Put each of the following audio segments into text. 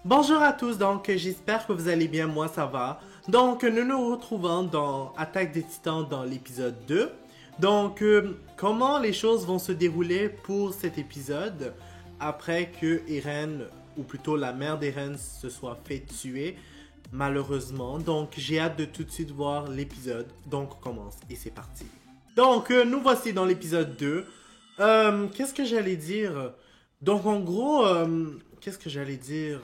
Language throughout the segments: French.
Bonjour à tous, donc j'espère que vous allez bien, moi ça va. Donc nous nous retrouvons dans Attaque des Titans dans l'épisode 2. Donc comment les choses vont se dérouler pour cet épisode après que Eren, ou plutôt la mère d'Eren se soit fait tuer malheureusement. Donc j'ai hâte de tout de suite voir l'épisode, donc on commence et c'est parti. Donc nous voici dans l'épisode 2. Qu'est-ce que j'allais dire? Donc en gros, qu'est-ce que j'allais dire?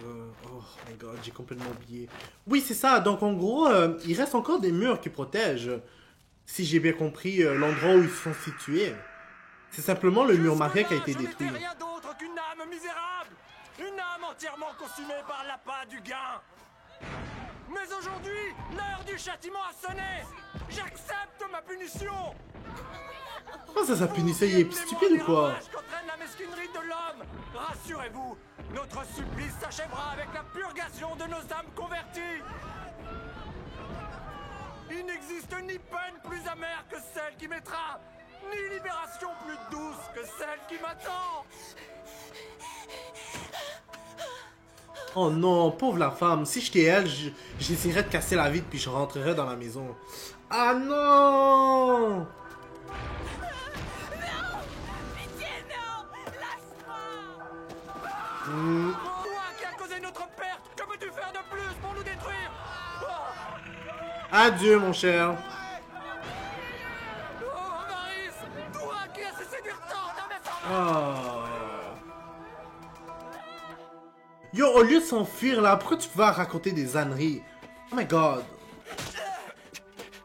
Oh my god, j'ai complètement oublié. Oui, c'est ça. Donc en gros, il reste encore des murs qui protègent, si j'ai bien compris, l'endroit où ils sont situés. C'est simplement le mur Maria qui a été détruit. Je n'étais rien d'autre qu'une âme misérable, une âme entièrement consumée par l'appât du gain. Mais aujourd'hui, l'heure du châtiment a sonné. J'accepte ma punition. Oh, ça punissait, il est stupide ou quoi? Qu'entraîne la mesquinerie de l'homme. Rassurez-vous, notre supplice s'achèvera avec la purgation de nos âmes converties. Il n'existe ni peine plus amère que celle qui mettra, ni libération plus douce que celle qui m'attend. Oh non, pauvre la femme. Si j'étais elle, j'essaierais de casser la vitre puis je rentrerais dans la maison. Ah non! Toi qui as causé notre perte, que peux-tu faire de plus pour nous détruire? Adieu, mon cher. Oh, Varys, toi qui as cessé du temps dans mes formes. Oh. Yo, au lieu de s'enfuir là, pourquoi tu vas raconter des âneries? Oh my god.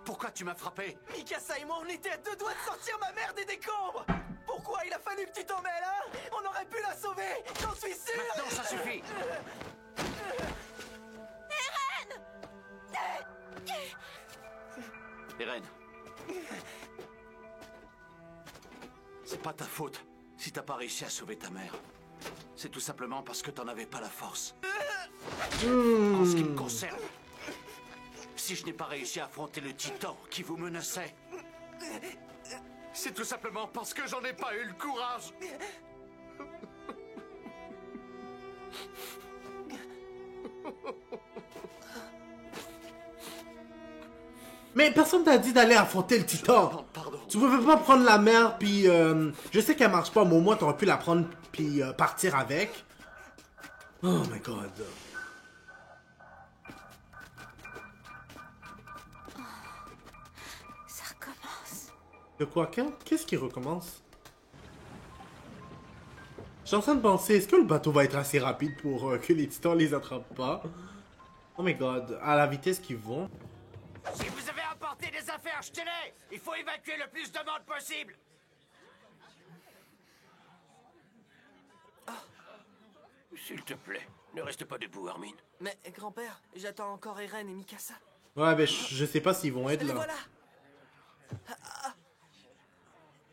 Pourquoi tu m'as frappé? Mikasa et moi, on était à deux doigts de sortir ma mère des décombres. Pourquoi il a fallu que tu t'en mêles, hein? On aurait pu la sauver, j'en suis sûr. Maintenant, ça suffit. Eren, c'est pas ta faute si t'as pas réussi à sauver ta mère. C'est tout simplement parce que t'en avais pas la force. En ce qui me concerne, si je n'ai pas réussi à affronter le titan qui vous menaçait, c'est tout simplement parce que j'en ai pas eu le courage. Mais personne t'a dit d'aller affronter le titan. Pardon. Tu pouvais pas prendre la mer puis je sais qu'elle marche pas, mais au moins t'aurais pu la prendre puis partir avec. Oh my god. Ça recommence. De quoi? Qu'est-ce qui recommence? Je suis en train de penser, est-ce que le bateau va être assez rapide pour que les titans les attrapent pas? Oh my god, à la vitesse qu'ils vont. Si vous avez apporté des affaires, jetez-les. Il faut évacuer le plus de monde possible. S'il te plaît, ne reste pas debout, Armin. Mais grand-père, j'attends encore Eren et Mikasa. Ouais, mais je sais pas s'ils vont être Les là. voilà.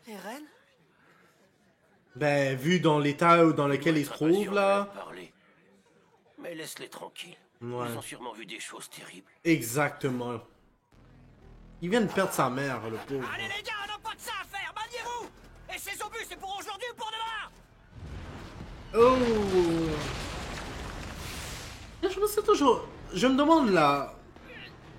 Eren? Ben, vu dans l'état dans lequel ils se trouvent là. Parler. Mais laisse-les tranquilles. Ouais. Ils ont sûrement vu des choses terribles. Exactement. Il vient de perdre sa mère, le pauvre. Allez les gars, on n'a pas de ça à faire, maniez-vous. Et ces obus, c'est pour aujourd'hui ou pour demain? Oh! Je me sais toujours. Je me demande là.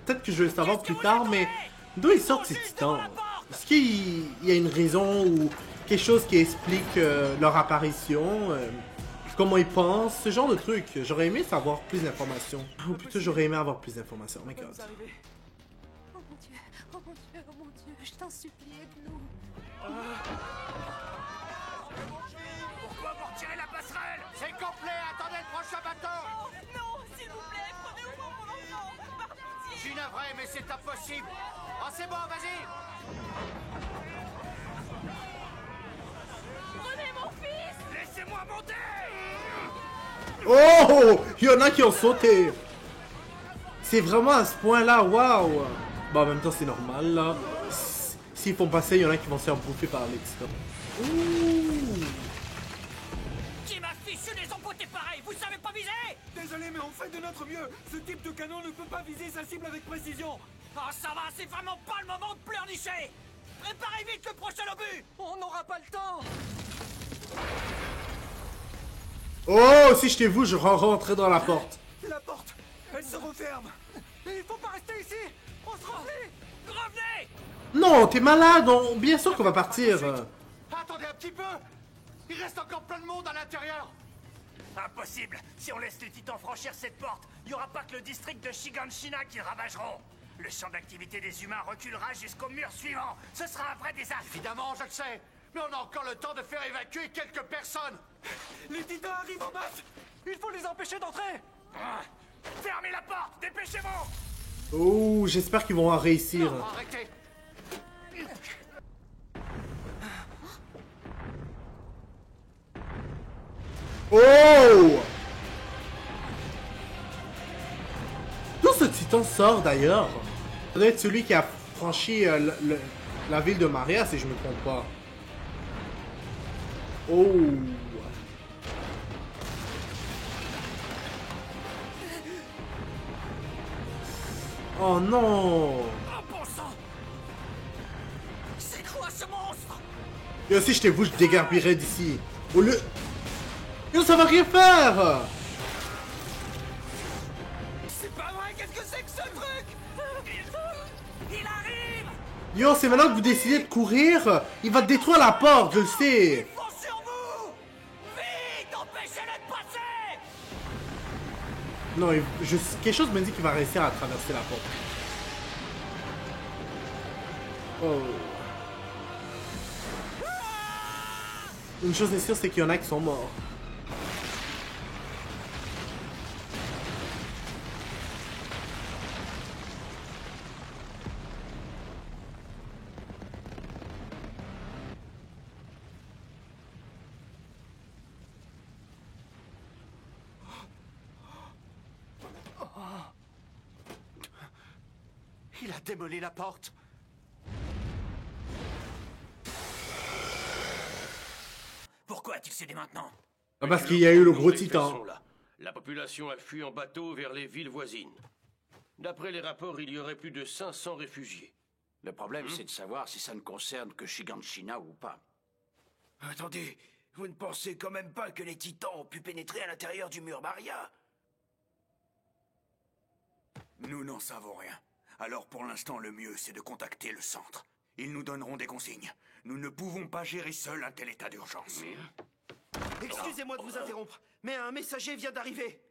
Peut-être que je vais le savoir plus tard, mais d'où ils sortent ces titans? Est-ce qu'il y a une raison ou quelque chose qui explique leur apparition? Comment ils pensent? Ce genre de truc. J'aurais aimé savoir plus d'informations. Ou plutôt, j'aurais aimé avoir plus d'informations. Oh my god. Oh mon Dieu, oh mon Dieu, oh mon Dieu, je t'en supplie, aide-nous. Pourquoi vous retirez la passerelle? C'est complet, attendez le prochain bateau. Oh, non, s'il vous plaît, prenez au moins mon enfant. Par pitié. Je suis navré, mais c'est impossible. Oh, c'est bon, vas-y. Prenez mon fils. Laissez-moi monter. Oh! Il y en a qui ont sauté! C'est vraiment à ce point-là, waouh! Bon, en même temps, c'est normal, là. S'ils font passer, il y en a qui vont se faire bouffer par les titans. Ouh! Qui m'a fichu des empotés pareils? Vous savez pas viser? Désolé, mais on fait de notre mieux. Ce type de canon ne peut pas viser sa cible avec précision. Oh, ça va, c'est vraiment pas le moment de pleurnicher. Préparez vite le prochain obus. On n'aura pas le temps. Oh, si j'étais vous, je rentrais dans la porte. La porte, elle se referme. Et il faut pas rester ici. On se replie. Revenez! Non, t'es malade, bien sûr qu'on va partir. Attendez un petit peu. Il reste encore plein de monde à l'intérieur. Impossible! Si on laisse les titans franchir cette porte, il n'y aura pas que le district de Shiganshina qui ravageront. Le champ d'activité des humains reculera jusqu'au mur suivant. Ce sera un vrai désastre. Évidemment, je le sais. Mais on a encore le temps de faire évacuer quelques personnes. Les titans arrivent en masse. Il faut les empêcher d'entrer. Fermez la porte! Dépêchez-vous! Oh, j'espère qu'ils vont réussir. Non, arrêtez. Oh! D'où ce titan sort d'ailleurs? Ça doit être celui qui a franchi la ville de Maria, si je me trompe pas. Oh! Oh non! Oh bon sang! C'est quoi ce monstre? Et aussi, j'étais vous, je dégarpirais d'ici. Au lieu... Yo, ça va rien faire! C'est pas vrai, qu'est-ce que c'est que ce truc? Il arrive! Yo, c'est maintenant que vous décidez de courir, il va détruire la porte, je le sais. Fonce sur vous! Vite! Empêchez-le de passer! Non, quelque chose me dit qu'il va réussir à traverser la porte. Oh. Une chose est sûre, c'est qu'il y en a qui sont morts. Il a démoli la porte. Pourquoi a-t-il cédé maintenant? Ah, parce qu'il y a eu le gros titan. La population a fui en bateau vers les villes voisines. D'après les rapports, il y aurait plus de 500 réfugiés. Le problème, c'est de savoir si ça ne concerne que Shiganshina ou pas. Attendez, vous ne pensez quand même pas que les titans ont pu pénétrer à l'intérieur du mur Maria? Nous n'en savons rien. Alors pour l'instant, le mieux, c'est de contacter le centre. Ils nous donneront des consignes. Nous ne pouvons pas gérer seuls un tel état d'urgence. Excusez-moi de vous interrompre, mais un messager vient d'arriver.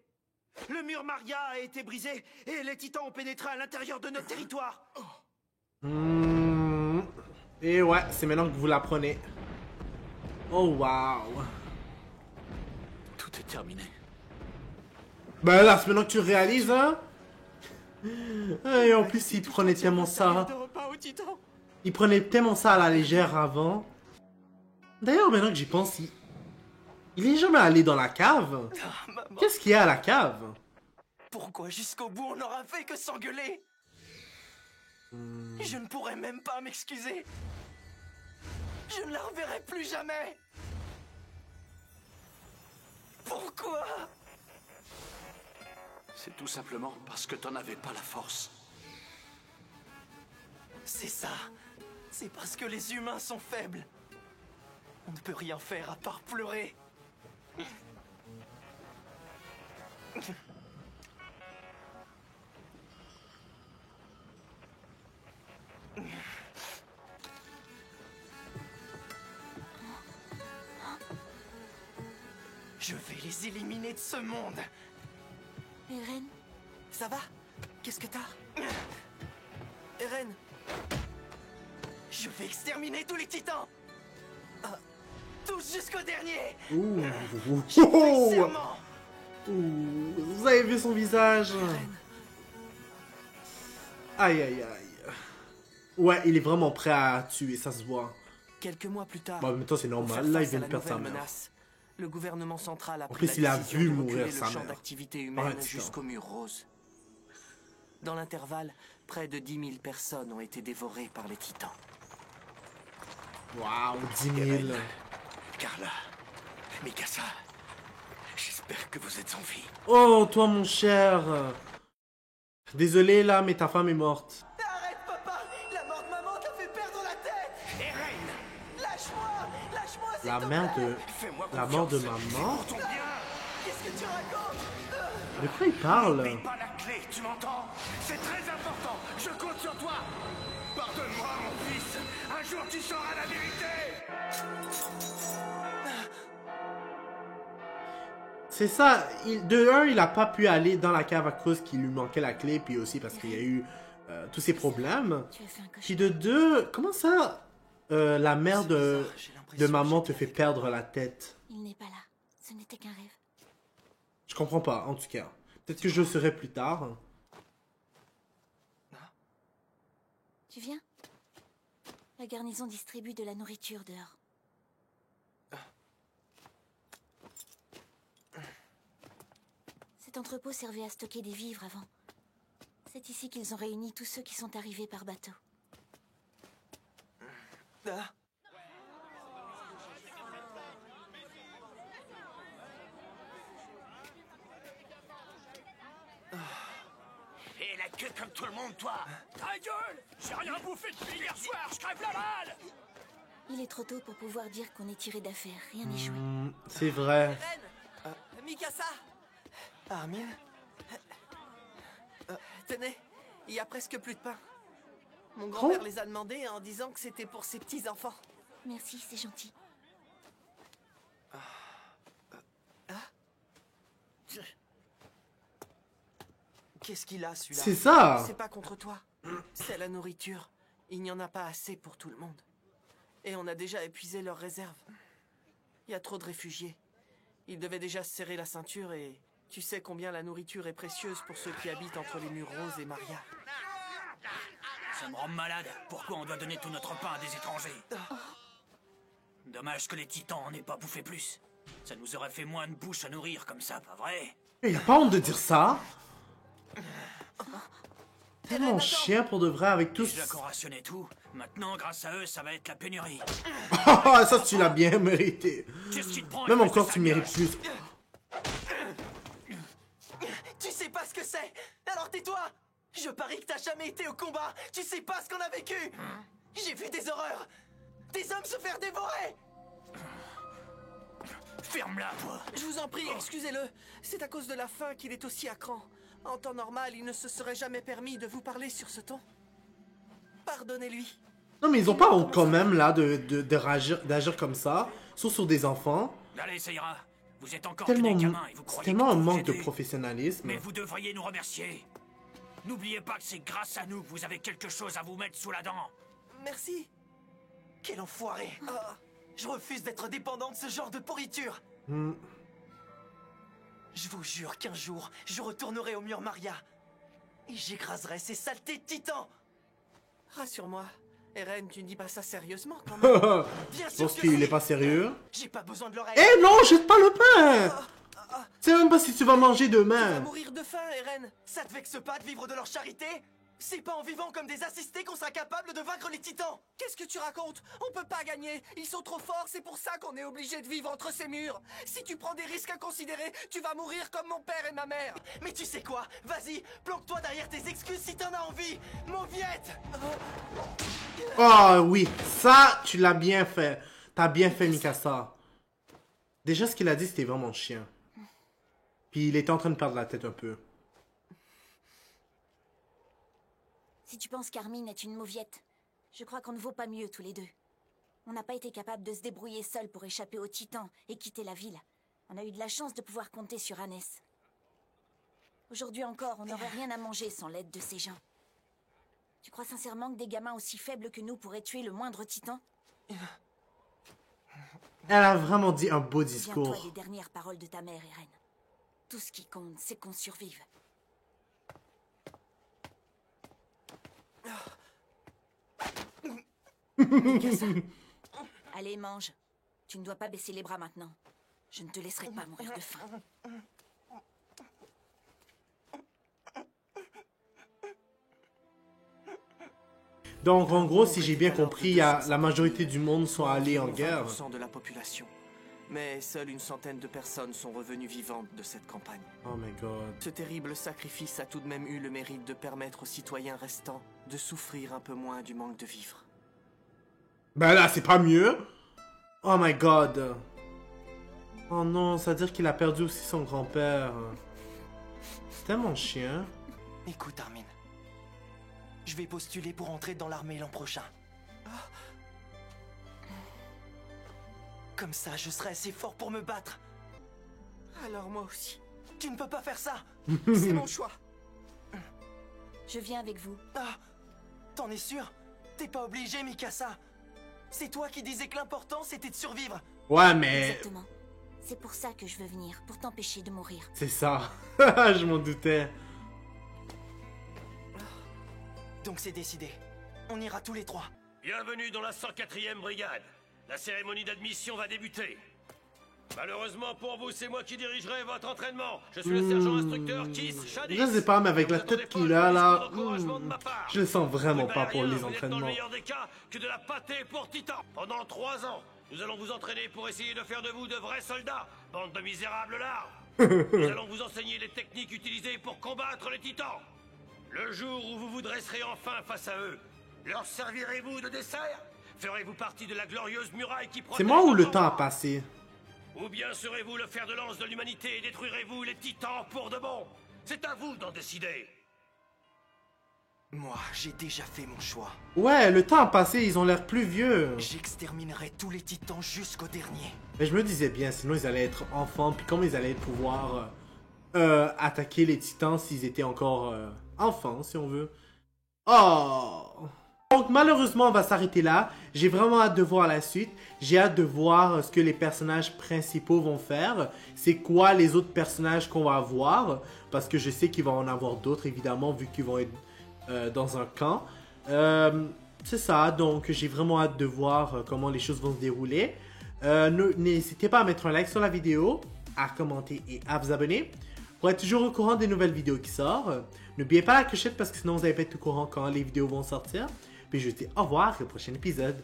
Le mur Maria a été brisé et les titans ont pénétré à l'intérieur de notre territoire. Et ouais, c'est maintenant que vous l'apprenez. Oh waouh. Tout est terminé. Ben là, c'est maintenant que tu réalises, hein. Et en plus, il prenait tellement ça. Il prenait tellement ça à la légère avant. D'ailleurs, maintenant que j'y pense, il est jamais allé dans la cave. Qu'est-ce qu'il y a à la cave? Pourquoi jusqu'au bout on n'aura fait que s'engueuler? Je ne pourrai même pas m'excuser. Je ne la reverrai plus jamais. Pourquoi? C'est tout simplement parce que t'en avais pas la force. C'est ça. C'est parce que les humains sont faibles. On ne peut rien faire à part pleurer. Je vais les éliminer de ce monde. Eren, Ça va? Qu'est-ce que t'as? Eren, je vais exterminer tous les titans. Tous jusqu'au dernier. Ouh. Je fais Oh. serment. Ouh. Vous avez vu son visage? Aïe aïe aïe. Ouais, il est vraiment prêt à tuer, ça se voit. Quelques mois plus tard, Bon, en même temps, c'est pour normal. faire Là, il face vient à de la perdre sa nouvelle mère. menace, le gouvernement central a pris plus, la il a décision vu de mourir reculer sa le champ mère. d'activité Ouais, humaine c'est ça. jusqu'au mur rose. Dans l'intervalle, près de 10 000 personnes ont été dévorées par les titans. Waouh, 10 000. Carla, Mikasa, j'espère que vous êtes en vie. Oh, toi, mon cher. Désolé, là, mais ta femme est morte. Arrête, papa! La mort de maman t'a fait perdre la tête! Lâche-moi! Lâche-moi, s'il La te mère plaît! de... La mort de maman? Pour ton bien. De quoi il parle? N'oublie pas la clé, tu m'entends? C'est très important. Je compte sur toi. Pardonne-moi, mon fils. Un jour, tu sauras la vérité. C'est ça, de un, il a pas pu aller dans la cave à cause qu'il lui manquait la clé, puis aussi parce qu'il y a eu tous ces problèmes. Tu as fait un Puis cauchemar. de deux, comment ça, la mère C'est de, bizarre, j'ai l'impression de que maman j'ai te fait rêvé. perdre la tête? Il n'est pas là. Ce n'était qu'un rêve. Je comprends pas, en tout cas. Peut-être que je le saurai plus tard. Tu viens? La garnison distribue de la nourriture dehors. Cet entrepôt servait à stocker des vivres avant. C'est ici qu'ils ont réuni tous ceux qui sont arrivés par bateau. Ah, Et la queue comme tout le monde, toi. Ta gueule. J'ai rien bouffé depuis hier soir. Je crève la balle. Il est trop tôt pour pouvoir dire qu'on est tiré d'affaire. Rien n'est joué. C'est vrai. Ren Mikasa Armin Tenez, il y a presque plus de pain. Mon grand-père les a demandés en disant que c'était pour ses petits-enfants. Merci, c'est gentil. Qu'est-ce qu'il a, celui-là? C'est ça. C'est pas contre toi. C'est la nourriture. Il n'y en a pas assez pour tout le monde. Et on a déjà épuisé leurs réserves. Il y a trop de réfugiés. Ils devaient déjà se serrer la ceinture et... Tu sais combien la nourriture est précieuse pour ceux qui habitent entre les murs roses et Maria. Ça me rend malade. Pourquoi on doit donner tout notre pain à des étrangers? Dommage que les titans en aient pas bouffé plus. Ça nous aurait fait moins de bouches à nourrir comme ça, pas vrai? Il a pas honte de dire ça. Tellement chien pour de vrai avec tous. Déjà qu'on rationnait tout, maintenant grâce à eux ça va être la pénurie. Ça, tu l'as bien mérité. Qu'est-ce qui te prend Même espèce de encore, tu sale mérites gosse? plus. Tu sais pas ce que c'est? Alors tais-toi! Je parie que t'as jamais été au combat! Tu sais pas ce qu'on a vécu! J'ai vu des horreurs! Des hommes se faire dévorer! Ferme-la, toi. Je vous en prie, excusez-le. C'est à cause de la faim qu'il est aussi à cran. En temps normal, il ne se serait jamais permis de vous parler sur ce ton. Pardonnez-lui. Non, mais ils ont pas honte quand même, là, d'agir comme ça. Sauf sur des enfants. Allez, ça ira. Vous êtes encore Tellement, que des gamins et vous c'est croyez tellement que un vous manque de aider. professionnalisme. Mais vous devriez nous remercier. N'oubliez pas que c'est grâce à nous que vous avez quelque chose à vous mettre sous la dent. Merci. Quel enfoiré. Ah, je refuse d'être dépendant de ce genre de pourriture. Je vous jure qu'un jour, je retournerai au mur Maria. Et j'écraserai ces saletés de titans. Rassure-moi. Eren, tu ne dis pas ça sérieusement quand même. Bien Je sûr pense que qu'il si. est pas sérieux. J'ai pas besoin de l'oreille. Eh non, jette pas le pain! C'est même pas si tu vas manger Tu vas demain. mourir de faim, Eren. Ça te vexe pas de vivre de leur charité? C'est pas en vivant comme des assistés qu'on sera capable de vaincre les titans. Qu'est-ce que tu racontes? On peut pas gagner. Ils sont trop forts, c'est pour ça qu'on est obligé de vivre entre ces murs. Si tu prends des risques inconsidérés, tu vas mourir comme mon père et ma mère. Mais tu sais quoi? Vas-y, planque-toi derrière tes excuses si t'en as envie. Mauviette! Oh oui, ça, tu l'as bien fait. T'as bien fait, Mikasa. Déjà, ce qu'il a dit, c'était vraiment chiant. Puis il était en train de perdre la tête un peu. Si tu penses qu'Armin est une mauviette, je crois qu'on ne vaut pas mieux tous les deux. On n'a pas été capable de se débrouiller seul pour échapper aux titans et quitter la ville. On a eu de la chance de pouvoir compter sur Hannes. Aujourd'hui encore, on n'aurait rien à manger sans l'aide de ces gens. Tu crois sincèrement que des gamins aussi faibles que nous pourraient tuer le moindre titan? Elle a vraiment dit un beau Souviens-toi discours. des dernières paroles de ta mère, Eren. Tout ce qui compte, c'est qu'on survive. Allez, mange. Tu ne dois pas baisser les bras maintenant. Je ne te laisserai pas mourir de faim. Donc, en gros, si j'ai bien compris, la majorité du monde sont allés en guerre. 20% de la population. Mais seule une centaine de personnes sont revenues vivantes de cette campagne. Oh my god. Ce terrible sacrifice a tout de même eu le mérite de permettre aux citoyens restants de souffrir un peu moins du manque de vivres. Ben là, c'est pas mieux. Oh my god. Oh non, ça veut dire qu'il a perdu aussi son grand-père. C'était mon chien. Écoute, Armin. Je vais postuler pour entrer dans l'armée l'an prochain. Comme ça, je serai assez fort pour me battre. Alors moi aussi. Tu ne peux pas faire ça. C'est mon choix. Je viens avec vous. Ah, t'en es sûr? T'es pas obligé, Mikasa. C'est toi qui disais que l'important, c'était de survivre. Ouais, mais... Exactement. C'est pour ça que je veux venir, pour t'empêcher de mourir. C'est ça. Je m'en doutais. Donc c'est décidé. On ira tous les trois. Bienvenue dans la 104e brigade. La cérémonie d'admission va débuter. Malheureusement pour vous, c'est moi qui dirigerai votre entraînement. Je suis le sergent instructeur Kiss Shadis. Je sais pas, mais avec la tête qu'il a là, d'encouragement de ma part. je le sens vraiment Vous pas ne pour rien, les vous n'êtes dans entraînements. le meilleur des cas que de la pâtée pour Titan. Pendant 3 ans, nous allons vous entraîner pour essayer de faire de vous de vrais soldats, bande de misérables larves. Nous allons vous enseigner les techniques utilisées pour combattre les Titans. Le jour où vous vous dresserez enfin face à eux, leur servirez-vous de dessert? Ferez-vous partie de la glorieuse muraille qui protège... C'est moi ou le votre temps a endroit? passé? Ou bien serez-vous le fer de lance de l'humanité et détruirez-vous les Titans pour de bon? C'est à vous d'en décider. Moi, j'ai déjà fait mon choix. Ouais, le temps a passé, ils ont l'air plus vieux. J'exterminerai tous les titans jusqu'au dernier. Mais je me disais bien, sinon ils allaient être enfants, puis comment ils allaient pouvoir attaquer les titans s'ils étaient encore enfants, si on veut. Oh! Donc malheureusement, on va s'arrêter là. J'ai vraiment hâte de voir la suite. J'ai hâte de voir ce que les personnages principaux vont faire. C'est quoi les autres personnages qu'on va avoir. Parce que je sais qu'il va en avoir d'autres, évidemment, vu qu'ils vont être dans un camp. C'est ça, donc j'ai vraiment hâte de voir comment les choses vont se dérouler. N'hésitez pas à mettre un like sur la vidéo, à commenter et à vous abonner pour être toujours au courant des nouvelles vidéos qui sortent. N'oubliez pas la clochette parce que sinon vous n'allez pas être au courant quand les vidéos vont sortir. Puis je vous dis au revoir et au prochain épisode.